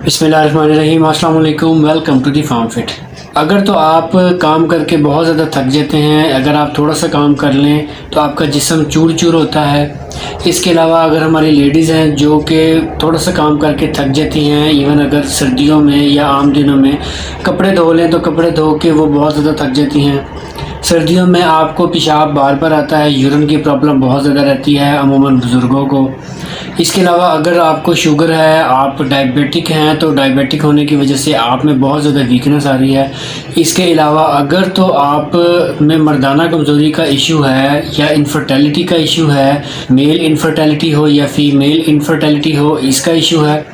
बिस्मिल्लाहिर्रहमानिर्रहीम, अस्सलाम वालेकुम, welcome to the farm fit. अगर तो आप काम करके बहुत ज़्यादा थक जाते हैं, अगर आप थोड़ा सा काम कर लें तो आपका जिस्म चूर चूर होता है। इसके अलावा अगर हमारी लेडीज़ हैं जो कि थोड़ा सा काम करके थक जाती हैं, इवन अगर सर्दियों में या आम दिनों में कपड़े धो लें तो कपड़े धो के वो बहुत ज़्यादा थक जाती हैं। सर्दियों में आपको पेशाब बार बार आता है, यूरिन की प्रॉब्लम बहुत ज़्यादा रहती है अमूमन बुज़ुर्गों को। इसके अलावा अगर आपको शुगर है, आप डायबिटिक हैं, तो डायबिटिक होने की वजह से आप में बहुत ज़्यादा वीकनेस आ रही है। इसके अलावा अगर तो आप में मर्दाना कमज़ोरी का इशू है या इनफर्टिलिटी का इशू है, मेल इनफर्टिलिटी हो या फीमेल इनफर्टिलिटी हो, इसका इशू है।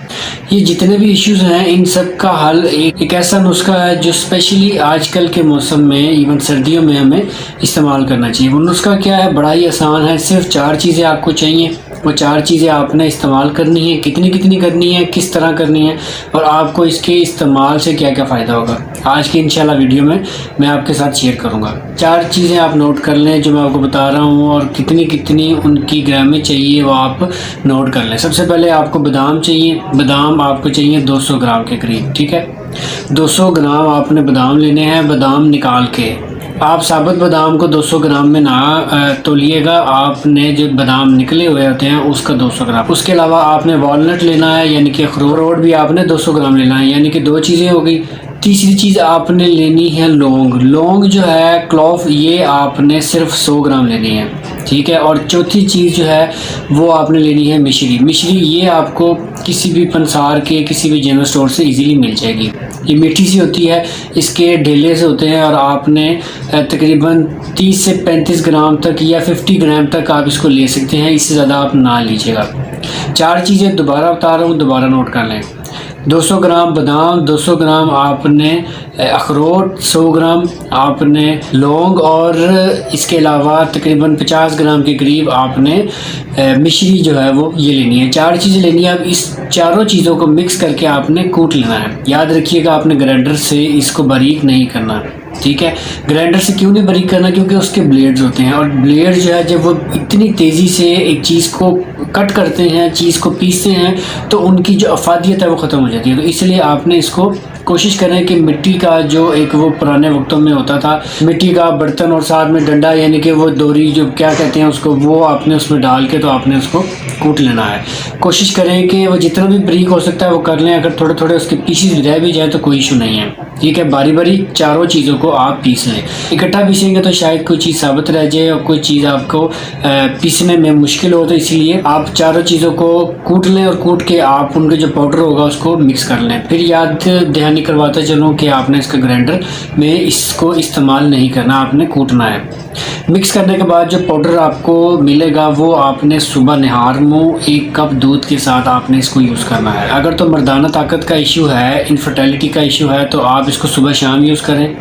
ये जितने भी इश्यूज़ हैं इन सब का हल एक ऐसा नुस्खा है जो स्पेशली आजकल के मौसम में इवन सर्दियों में हमें इस्तेमाल करना चाहिए। वो नुस्खा क्या है? बड़ा ही आसान है। सिर्फ 4 चीज़ें आपको चाहिए। वो 4 चीज़ें आपने इस्तेमाल करनी है। कितनी कितनी करनी है, किस तरह करनी है और आपको इसके इस्तेमाल से क्या क्या फ़ायदा होगा, आज की इंशाल्लाह वीडियो में मैं आपके साथ शेयर करूँगा। 4 चीज़ें आप नोट कर लें जो मैं आपको बता रहा हूँ, और कितनी कितनी उनकी ग्रामें चाहिए वो आप नोट कर लें। सबसे पहले आपको बादाम चाहिए। बादाम आपको चाहिए 200 ग्राम के करीब, ठीक है। 200 ग्राम आपने बादाम लेने हैं। बादाम निकाल के आप साबुत बादाम को 200 ग्राम में ना तोलिएगा। आपने जो बादाम निकले हुए होते हैं उसका 200 ग्राम। उसके अलावा आपने वॉलनट लेना है, यानी कि अखरोट भी आपने 200 ग्राम लेना है, यानी कि 2 चीज़ें हो गई। तीसरी चीज़ आपने लेनी है लौंग। लौंग जो है क्लॉव, ये आपने सिर्फ 100 ग्राम लेनी है, ठीक है। और चौथी चीज़ जो है वो आपने लेनी है मिश्री। मिश्री ये आपको किसी भी पंसार के किसी भी जनरल स्टोर से इजीली मिल जाएगी। ये मीठी सी होती है, इसके ढेले से होते हैं, और आपने तकरीबन 30 से 35 ग्राम तक या 50 ग्राम तक आप इसको ले सकते हैं। इससे ज़्यादा आप ना लीजिएगा। 4 चीज़ें दोबारा बता रहा हूँ, दोबारा नोट कर लें। 200 ग्राम बादाम, 200 ग्राम आपने अखरोट, 100 ग्राम आपने लौंग, और इसके अलावा तकरीबन 50 ग्राम के करीब आपने मिश्री जो है वो ये लेनी है। 4 चीज़ें लेनी है। अब इस चारों चीज़ों को मिक्स करके आपने कूट लेना है। याद रखिएगा आपने ग्राइंडर से इसको बारीक नहीं करना, ठीक है। ग्राइंडर से क्यों नहीं बारीक करना? क्योंकि उसके ब्लेड्स होते हैं, और ब्लेड जो है जब वो इतनी तेज़ी से एक चीज़ को कट करते हैं, चीज़ को पीसते हैं, तो उनकी जो अफादियत है वो ख़त्म हो जाती है। तो इसलिए आपने इसको कोशिश करें कि मिट्टी का जो एक वो पुराने वक्तों में होता था, मिट्टी का बर्तन और साथ में डंडा, यानी कि वो दोरी जो क्या कहते हैं उसको, वो आपने उसमें डाल के तो आपने उसको कूट लेना है। कोशिश करें कि वो जितना भी बारीक हो सकता है वो कर लें। अगर थोड़े थोड़े उसके पीसेस रह भी जाए तो कोई इशू नहीं है, ठीक है। बारी बारी चारों चीज़ों को आप पीस लें। इकट्ठा पीसेंगे तो शायद कोई चीज़ साबित रह जाए और कोई चीज़ आपको पीसने में मुश्किल हो, तो इसलिए आप चारों चीज़ों को कूट लें, और कूट के आप उनके जो पाउडर होगा उसको मिक्स कर लें। फिर याद दहानी करवाता चलूँ कि आपने इसका ग्राइंडर में इसको इस्तेमाल नहीं करना, आपने कूटना है। मिक्स करने के बाद जो पाउडर आपको मिलेगा वो आपने सुबह निहार मुँह 1 कप दूध के साथ आपने इसको यूज़ करना है। अगर तो मर्दाना ताकत का इशू है, इनफर्टिलिटी का इशू है, तो आप इसको सुबह शाम यूज़ करें।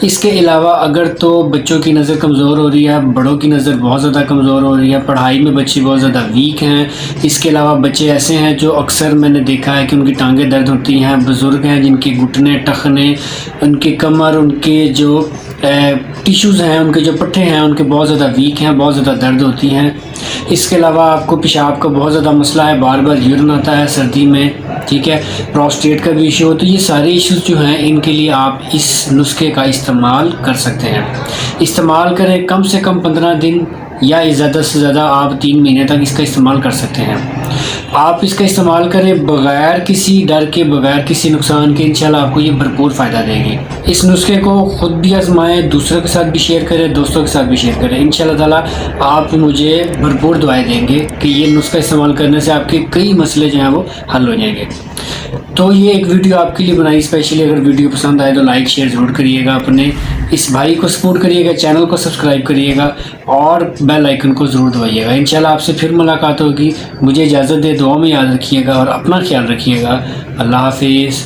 इसके अलावा अगर तो बच्चों की नज़र कमज़ोर हो रही है, बड़ों की नज़र बहुत ज़्यादा कमज़ोर हो रही है, पढ़ाई में बच्चे बहुत ज़्यादा वीक हैं, इसके अलावा बच्चे ऐसे हैं जो अक्सर मैंने देखा है कि उनकी टांगें दर्द होती हैं, बुज़ुर्ग हैं जिनके घुटने, टखने, उनके कमर, उनके जो टिश्यूज़ हैं, उनके जो पट्टे हैं उनके बहुत ज़्यादा वीक हैं, बहुत ज़्यादा दर्द होती हैं। इसके अलावा आपको पेशाब का बहुत ज़्यादा मसला है, बार बार यूरिन आता है सर्दी में, ठीक है। प्रोस्टेट का भी इशू हो, तो ये सारे इश्यूज़ जो हैं इनके लिए आप इस नुस्खे का इस्तेमाल कर सकते हैं। इस्तेमाल करें कम से कम 15 दिन या ज़्यादा से ज़्यादा आप 3 महीने तक इसका इस्तेमाल कर सकते हैं। आप इसका इस्तेमाल करें बग़ैर किसी डर के, बग़ैर किसी नुकसान के, इंशाल्लाह आपको ये भरपूर फ़ायदा देगी। इस नुस्खे को ख़ुद भी आजमाएं, दूसरों के साथ भी शेयर करें, दोस्तों के साथ भी शेयर करें। इंशाल्लाह ताला आप मुझे भरपूर दुआएं देंगे कि ये नुस्खा इस्तेमाल करने से आपके कई मसले जो हैं वो हल हो जाएंगे। तो ये एक वीडियो आपके लिए बनाई स्पेशली। अगर वीडियो पसंद आए तो लाइक शेयर ज़रूर करिएगा, अपने इस भाई को सपोर्ट करिएगा, चैनल को सब्सक्राइब करिएगा और बेल आइकन को ज़रूर दबाइएगा। इंशाल्लाह आपसे फिर मुलाकात होगी। मुझे इजाज़त दे, दुआ में याद रखिएगा और अपना ख्याल रखिएगा। अल्लाह हाफिज़।